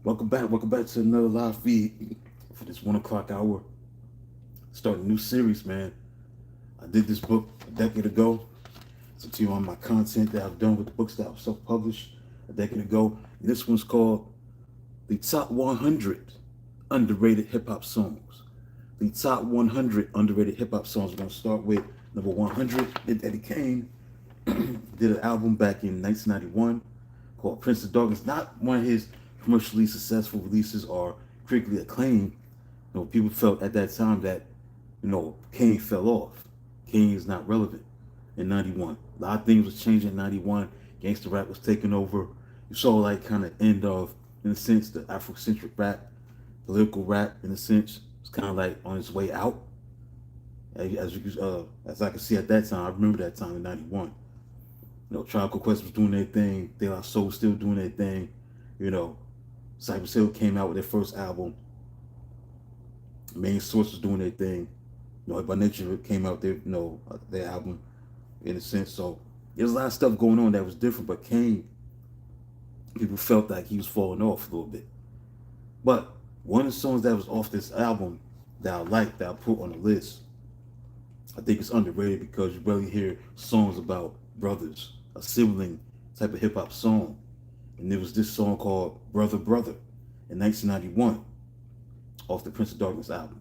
Welcome back to another live feed for this 1 o'clock hour. Starting a new series, man. I did this book a decade ago. So to you on my content that I've done with the books that I've self-published a decade ago. And this one's called The Top 100 Underrated Hip Hop Songs. The top 100 underrated hip hop songs. We're gonna start with number 100. Eddie Kane did an album back in 1991 called Prince of Darkness. Not one of his commercially successful releases or critically acclaimed. People felt at that time that, Kane fell off. Kane is not relevant in 91. A lot of things was changing in 91. Gangster rap was taking over. You saw like kind of end of, in a sense, the Afrocentric rap, political rap, in a sense. It's kind of like on its way out. As I can see at that time, I remember that time in '91. Tribe Called Quest was doing their thing. De La Soul was still doing their thing. You know, Cypress Hill came out with their first album. Main Source was doing their thing. By Nature came out their album, in a sense. So there's a lot of stuff going on that was different. But Kane, people felt like he was falling off a little bit. But one of the songs that was off this album that I liked, that I put on the list, I think it's underrated because you barely hear songs about brothers, a sibling type of hip hop song. And there was this song called Brother Brother in 1991 off the Prince of Darkness album.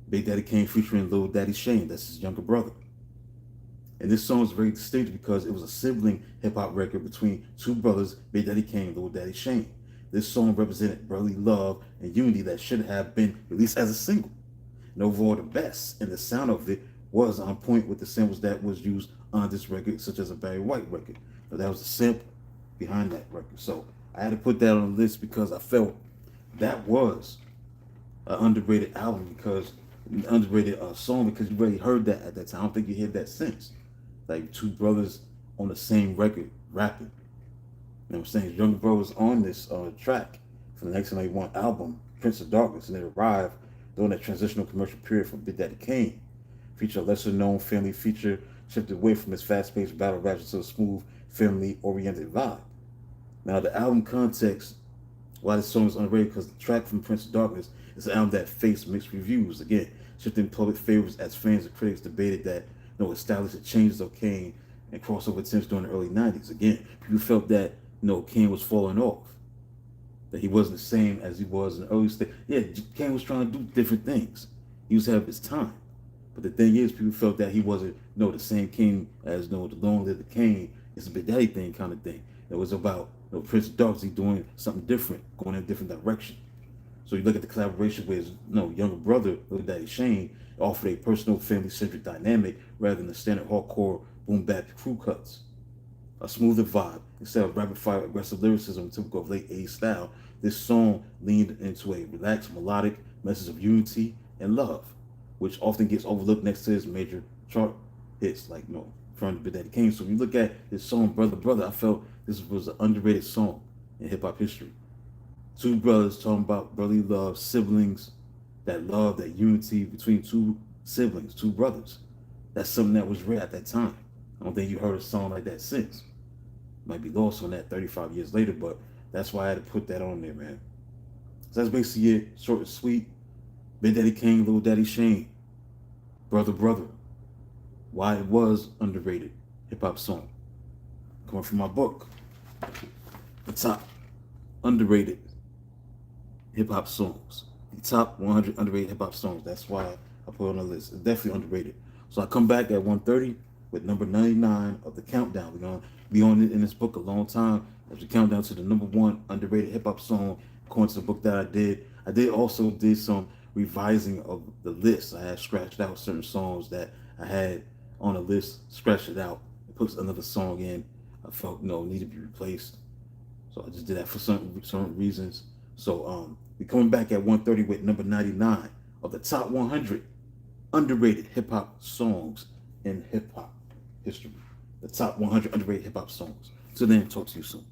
Big Daddy Kane featuring Lil Daddy Shane, that's his younger brother. And this song is very distinct because it was a sibling hip hop record between two brothers, Big Daddy Kane and Lil Daddy Shane. This song represented brotherly love and unity that should have been released as a single. And overall, the best, and the sound of it was on point with the samples that was used on this record, such as a Barry White record. But that was the sample behind that record. So I had to put that on the list because I felt that was an underrated album, because underrated song, because you already heard that at that time. I don't think you heard that since. Like two brothers on the same record rapping. You know what I'm saying? His younger brother was on this track from the 1991 album, Prince of Darkness, and it arrived during that transitional commercial period from Big Daddy Kane. Feature a lesser known family feature, shifted away from his fast-paced battle raps to a smooth, family-oriented vibe. Now, the album context, why this song is underrated, because the track from Prince of Darkness is an album that faced mixed reviews. Again, shifting public favors as fans and critics debated that established the changes of Kane and crossover attempts during the early 90s. Again, people felt that Kane was falling off, that he wasn't the same as he was in the early stage. Yeah, Kane was trying to do different things. He was having his time. But the thing is, people felt that he wasn't, the same King as, the Long Live the Kane. It's a Big Daddy thing kind of thing. It was about, Prince of Darkness doing something different, going in a different direction. So you look at the collaboration with his, younger brother, Little Daddy Shane, offered a personal, family-centric dynamic rather than the standard hardcore boom-bap crew cuts. A smoother vibe. Instead of rapid-fire aggressive lyricism typical of late 80s style, this song leaned into a relaxed, melodic message of unity and love, which often gets overlooked next to his major chart hits, like, from Big Daddy Kane. So if you look at this song, Brother Brother, I felt this was an underrated song in hip-hop history. Two brothers talking about brotherly love, siblings, that love, that unity between two siblings, two brothers. That's something that was rare at that time. I don't think you heard a song like that since. Might be lost on that 35 years later, but that's why I had to put that on there, man. So that's basically it. Short and sweet. Big Daddy Kane, Little Daddy Shane. Brother Brother. Why it was underrated hip-hop song. Coming from my book. The top underrated hip-hop songs. The top 100 underrated hip-hop songs. That's why I put it on the list. It's definitely underrated. So I come back at 1:30 with number 99 of the countdown. We're going to be on it in this book a long time as we count down to the number one underrated hip-hop song according to the book that I did. I also did some revising of the list. I had scratched out certain songs that I had on the list, scratched it out, and put another song in I felt needed to be replaced. So I just did that for certain reasons. So we're coming back at 1:30 with number 99 of the top 100 underrated hip-hop songs in hip-hop history. The top 100 underrated hip-hop songs. So then, talk to you soon.